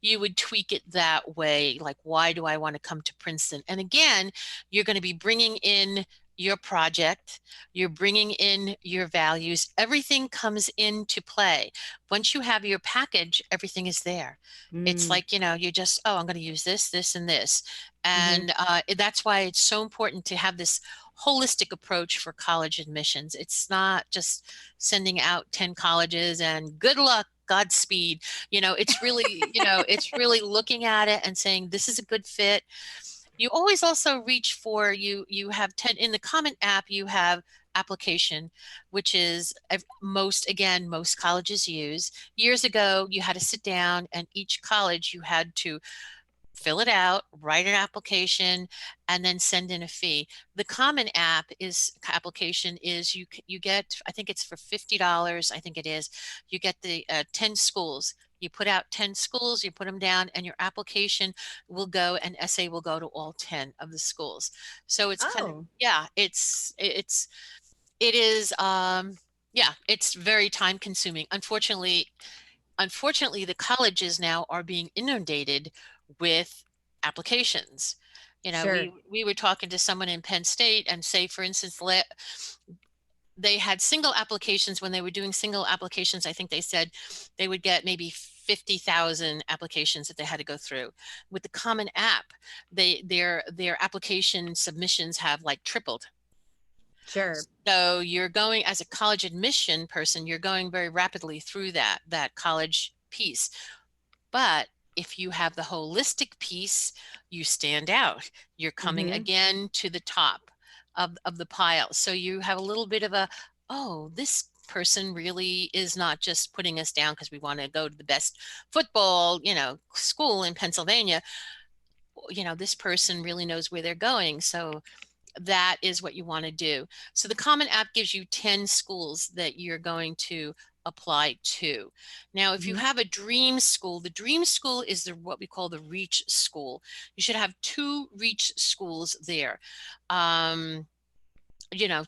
you would tweak it that way. Like, why do I want to come to Princeton? And again, you're going to be bringing in your project, you're bringing in your values, everything comes into play. Once you have your package, everything is there. It's Mm. like, you just, oh, I'm going to use this, and this. Mm-hmm. And that's why it's so important to have this holistic approach for college admissions. It's not just sending out 10 colleges and good luck, Godspeed. It's really looking at it and saying, this is a good fit. You always also reach for, you have 10 in the Common App, you have application, which is most colleges use. Years ago, you had to sit down and each college you had to fill it out, write an application, and then send in a fee. The Common App is application is you get, I think it's for $50, I think it is. You get the 10 schools. You put out 10 schools, you put them down, and your application will go, and essay will go to all 10 of the schools. So it's kind of, Oh, yeah, it is yeah, it's very time consuming. Unfortunately, the colleges now are being inundated with applications. sure. We were talking to someone in Penn State, and say, for instance, they had single applications. When they were doing single applications, I think they said they would get maybe 50,000 applications that they had to go through. With the Common App, their application submissions have like tripled. Sure. So you're going, as a college admission person, you're going very rapidly through that college piece. But if you have the holistic piece, you stand out. You're coming Mm-hmm. again to the top of the pile. So you have a little bit of a, oh, this person really is not just putting us down because we want to go to the best football, school in Pennsylvania. This person really knows where they're going. So that is what you want to do. So the Common App gives you 10 schools that you're going to apply to. Now, if you Mm-hmm. have a dream school, the dream school is what we call the reach school. You should have 2 reach schools there.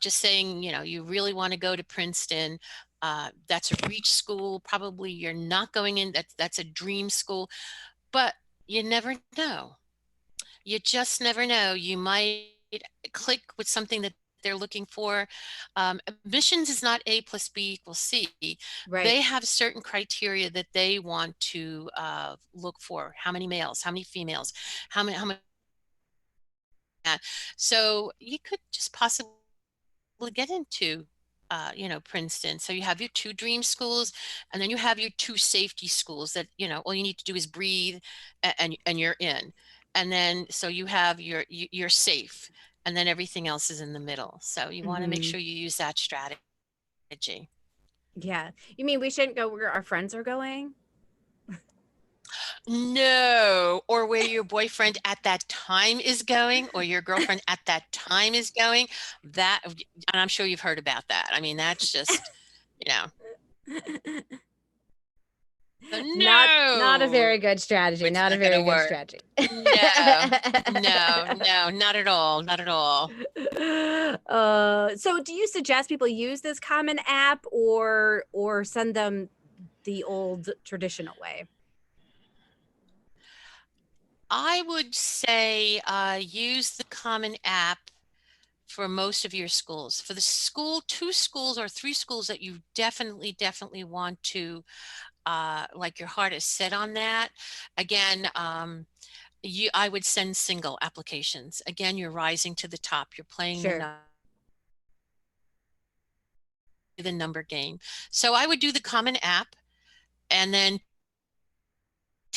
Just saying, you really want to go to Princeton. That's a reach school. Probably you're not going in. That's a dream school, but you never know. You just never know. You might click with something that they're looking for. Admissions is not A plus B equals C. Right. They have certain criteria that they want to look for. How many males? How many females? How many? So you could just possibly get into Princeton. So you have your 2 dream schools, and then you have your 2 safety schools that, all you need to do is breathe, and you're in. And then so you have you're safe, and then everything else is in the middle. So you want to make Mm-hmm. sure you use that strategy. Yeah. You mean we shouldn't go where our friends are going? No, or where your boyfriend at that time is going, or your girlfriend at that time is going. And I'm sure you've heard about that. I mean, that's just, you know, Not a no, very good strategy. it's Not a not going very to good work. strategy. No, no, no, not at all. Not at all. So do you suggest people use this Common App or send them the old traditional way? I would say use the Common App for most of your schools. For the 2 schools or 3 schools that you definitely want to, like your heart is set on that. Again, I would send single applications. Again, you're rising to the top. You're playing Sure. the number game. So I would do the Common App and then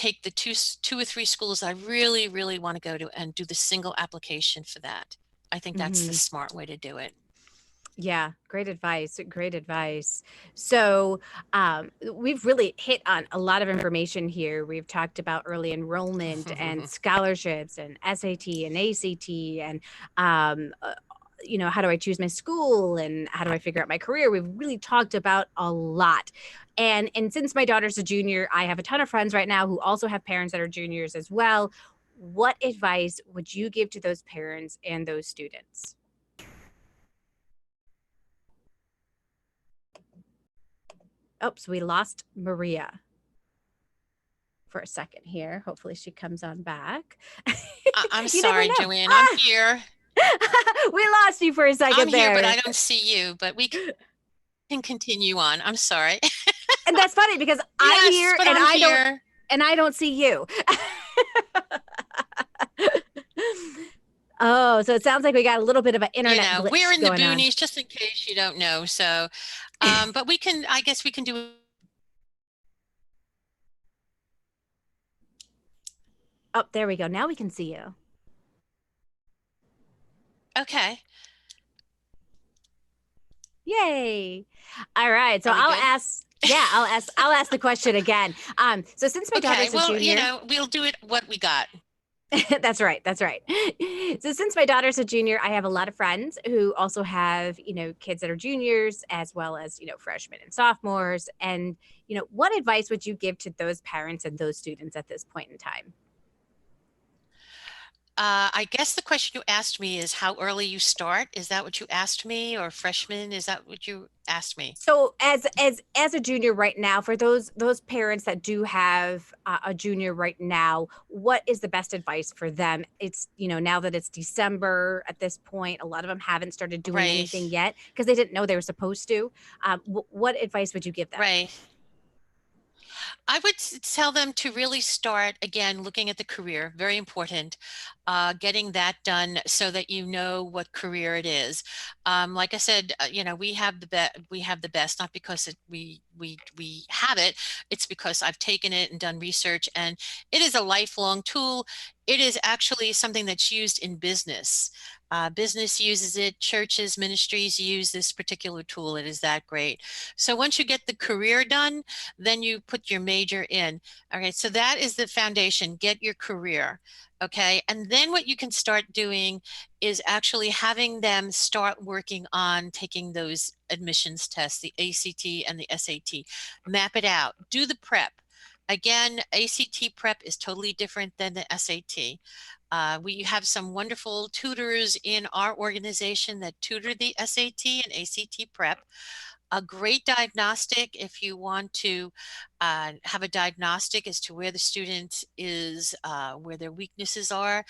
take the two or three schools I really, really want to go to and do the single application for that. I think that's the Hmm. smart way to do it. Yeah, great advice. Great advice. So, we've really hit on a lot of information here. We've talked about early enrollment and scholarships and SAT and ACT and, um, uh, how do I choose my school and how do I figure out my career? We've really talked about a lot. And since my daughter's a junior, I have a ton of friends right now who also have parents that are juniors as well. What advice would you give to those parents and those students? Oops, we lost Maria for a second here. Hopefully she comes on back. I'm You never sorry, know. Joanne. I'm here. We lost you for a I'm second here, but I there. don't see you, but we can continue on. I'm sorry. And that's funny because I'm Yes, here but and I'm here. I don't see you. Oh, so it sounds like we got a little bit of an You internet know, we're glitch in the going on. boonies, just in case you don't know. So, but we can, I guess we can do. Oh, there we go. Now we can see you. Okay. Yay. All right. So Are we I'll good? ask, yeah, I'll ask the question again. So since my Okay. daughter's a Well, junior, we'll do it what we got. That's right. That's right. So since my daughter's a junior, I have a lot of friends who also have, kids that are juniors as well as, freshmen and sophomores. And, what advice would you give to those parents and those students at this point in time? I guess the question you asked me is how early you start. Is that what you asked me, or freshman? Is that what you asked me? So as a junior right now, for those parents that do have a junior right now, what is the best advice for them? It's now that it's December at this point, a lot of them haven't started doing Right. anything yet because they didn't know they were supposed to. What advice would you give them? Right. I would tell them to really start again looking at the career, very important, getting that done so that you know what career it is. Like I said, we have the best, not because we have it. It's because I've taken it and done research, and it is a lifelong tool. It is actually something that's used in business. Business uses it, churches, ministries use this particular tool. It is that great. So once you get the career done, then you put your major in. Okay, so that is the foundation. Get your career. Okay, and then what you can start doing is actually having them start working on taking those admissions tests, the ACT and the SAT. Map it out. Do the prep. Again, ACT prep is totally different than the SAT. We have some wonderful tutors in our organization that tutor the SAT and ACT prep. A great diagnostic if you want to have a diagnostic as to where the student is, where their weaknesses are.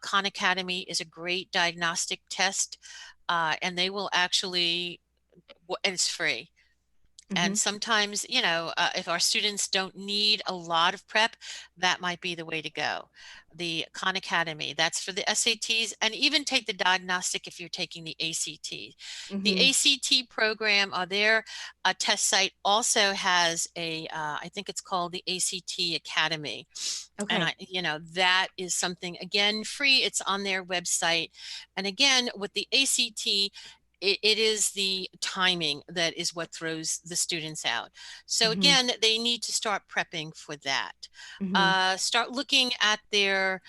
Khan Academy is a great diagnostic test, and they will actually, and it's free. Hmm. And sometimes, if our students don't need a lot of prep, that might be the way to go. The Khan Academy, that's for the SATs, and even take the diagnostic if you're taking the ACT. The Hmm. ACT program, their test site also has I think it's called the ACT Academy. And Okay. that is something, again, free. It's on their website. And again, with the ACT, it is the timing that is what throws the students out. So Hmm. again, they need to start prepping for that. Hmm. Start looking at their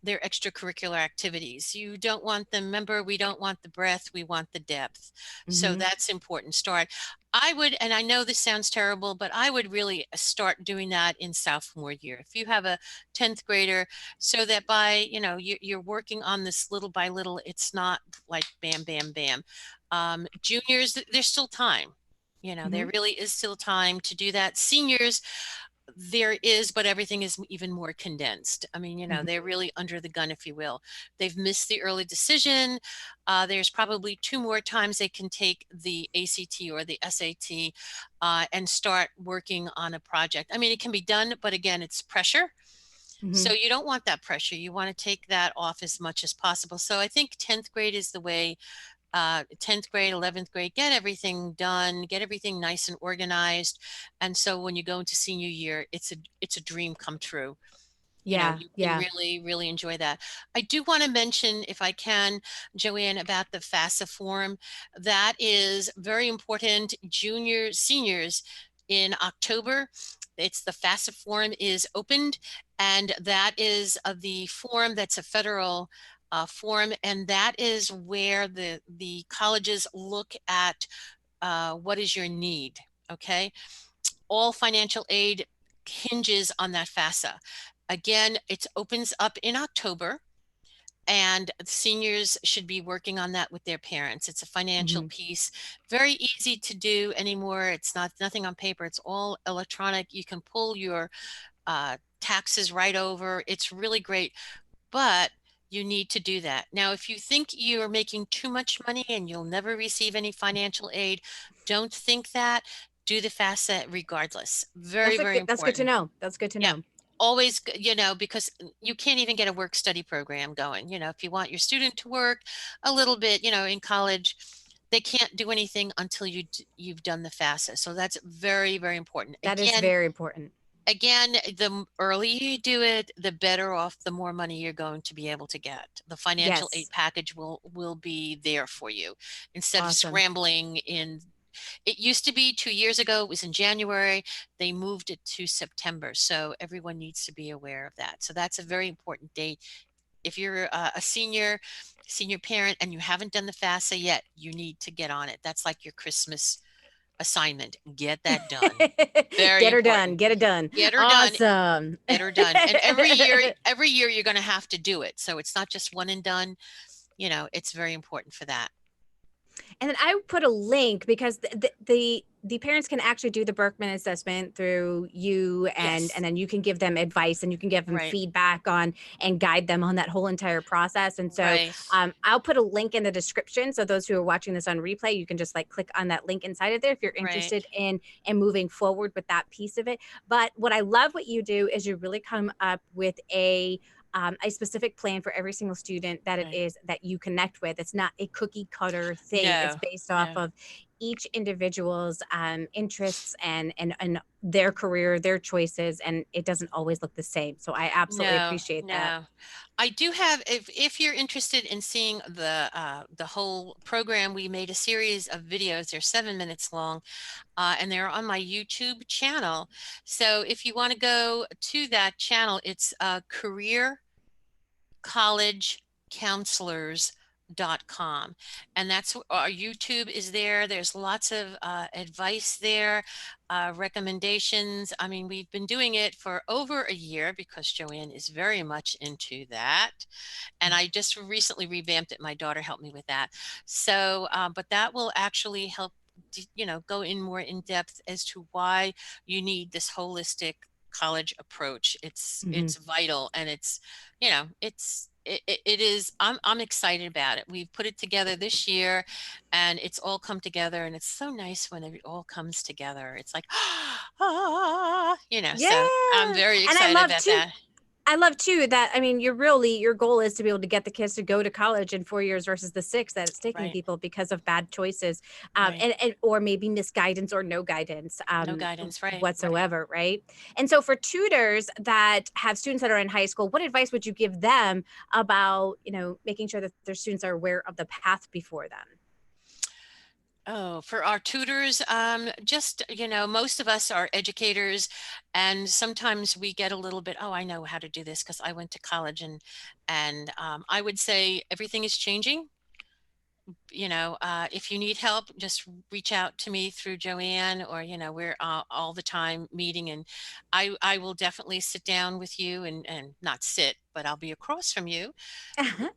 extracurricular activities. You don't want them, remember, we don't want the breadth, we want the depth. So Hmm. that's important. Start. I would, and I know this sounds terrible, but I would really start doing that in sophomore year. If you have a 10th grader, so that by, you're working on this little by little, it's not like bam, bam, bam. Juniors, there's still time. There Hmm. really is still time to do that. Seniors, there is, but everything is even more condensed. I mean, Hmm. they're really under the gun, if you will. They've missed the early decision. There's probably two more times they can take the ACT or the SAT and start working on a project. I mean, it can be done, but again, it's pressure. Hmm. So you don't want that pressure. You want to take that off as much as possible. So I think 10th grade is the way 10th grade, 11th grade, get everything done, get everything nice and organized. And so when you go into senior year, it's a dream come true. You know, Yeah, you can yeah. really, really enjoy that. I do want to mention, if I can, Joanne, about the FAFSA form. That is very important. Juniors, seniors in October, it's the FAFSA form is opened, and that is the form that's a federal form, and that is where the colleges look at what is your need. Okay, all financial aid hinges on that FAFSA. Again, it opens up in October, and seniors should be working on that with their parents. It's a financial Hmm. piece, very easy to do anymore. It's not nothing on paper. It's all electronic. You can pull your taxes right over. It's really great, but you need to do that. Now, if you think you're making too much money and you'll never receive any financial aid, don't think that. Do the FAFSA regardless. Very, very That's good to important. know. That's good to Yeah. know. Always, because you can't even get a work study program going. If you want your student to work a little bit, in college, they can't do anything until you've done the FAFSA. So that's very, very important. That is very important. Again, the earlier you do it, the better off, the more money you're going to be able to get. The financial aid Yes. package will be there for you instead of Awesome. scrambling in. It used to be 2 years ago, it was in January. They moved it to September. So everyone needs to be aware of that. So that's a very important date. If you're a senior parent and you haven't done the FAFSA yet, you need to get on it. That's like your Christmas assignment. Get that done. Very Get her done. important. Get it done. Get her done. Awesome. Get her done. And every year you're going to have to do it. So it's not just one and done. It's very important for that. And then I put a link because the parents can actually do the Berkman assessment through you, and Yes. then you can give them advice and you can give them Right. feedback on and guide them on that whole entire process. And so Right. I'll put a link in the description, so those who are watching this on replay, you can just like click on that link inside of there if you're Right. interested in moving forward with that piece of it. But what I love what you do is you really come up with a specific plan for every single student that it Right. is that you connect with. It's not a cookie cutter thing. It's No. based off No. of each individual's interests and their career, their choices, and it doesn't always look the same. So I absolutely No. appreciate that. No. I do have, if you're interested in seeing the whole program, we made a series of videos. They're 7 minutes long, and they're on my YouTube channel. So if you want to go to that channel, it's Career College Counselors.com, and that's our YouTube is there. There's lots of advice there, recommendations. I mean, we've been doing it for over a year because Joanne is very much into that, and I just recently revamped it. My daughter helped me with that. So but that will actually help go in more in depth as to why you need this holistic college approach. it's Mhm. it's vital, and it is. I'm excited about it. We've put it together this year, and it's all come together, and it's so nice when it all comes together. It's like Yeah. so I'm very And excited about that. I love too that, I mean, your goal is to be able to get the kids to go to college in 4 years versus the six that it's taking Right. people because of bad choices, Right. and or maybe misguidance or no guidance No guidance. Right. Right. whatsoever, right? And so for tutors that have students that are in high school, what advice would you give them about making sure that their students are aware of the path before them? Oh, for our tutors, just, most of us are educators, and sometimes we get a little bit, oh, I know how to do this because I went to college, and I would say everything is changing. If you need help, just reach out to me through Joanne, or, we're all the time meeting, and I will definitely sit down with you, and not sit, but I'll be across from you,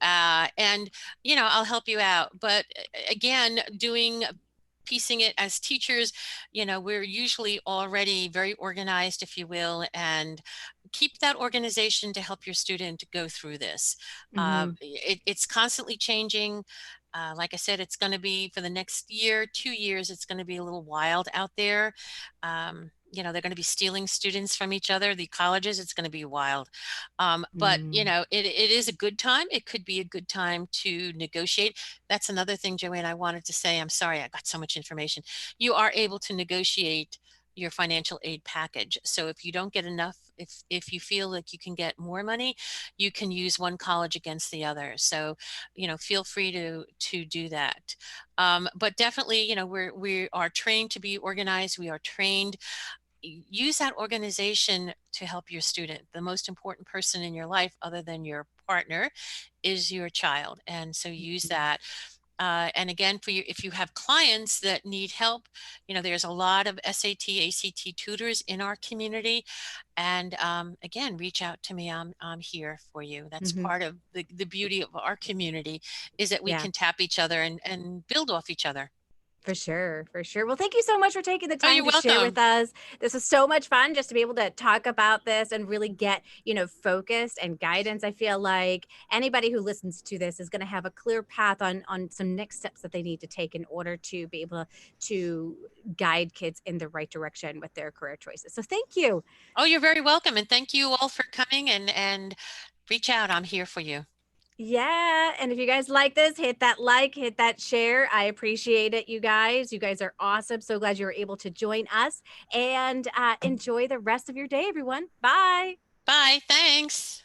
and I'll help you out. But again, piecing it as teachers, we're usually already very organized, if you will, and keep that organization to help your student go through this. Hmm. It's constantly changing. Like I said, it's going to be for the next year, 2 years, it's going to be a little wild out there. you know, they're going to be stealing students from each other, the colleges. It's going to be wild. But, you Mm, know, it is a good time. It could be a good time to negotiate. That's another thing, Joanne, I wanted to say. I'm sorry, I got so much information. You are able to negotiate your financial aid package. So if you don't get enough, if you feel like you can get more money, you can use one college against the other. So, you know, feel free to do that. But definitely, you know, we are trained to be organized. We are trained. Use that organization to help your student. The most important person in your life, other than your partner, is your child, and so use mhm, that. And again, for you, if you have clients that need help, you know, there's a lot of SAT, ACT tutors in our community. And again, reach out to me. I'm here for you. That's mhm. part of the beauty of our community, is that we Yeah. can tap each other and build off each other. For sure, for sure. Well, thank you so much for taking the Oh, time you're to share with welcome. us. This was so much fun just to be able to talk about this and really get, focused and guidance. I feel like anybody who listens to this is going to have a clear path on some next steps that they need to take in order to be able to guide kids in the right direction with their career choices. So thank you. Oh, you're very welcome. And thank you all for coming and reach out. I'm here for you. Yeah, and if you guys like this, hit that like, hit that share. I appreciate it, you guys. You guys are awesome. So glad you were able to join us and enjoy the rest of your day, everyone. Bye. Bye. Thanks.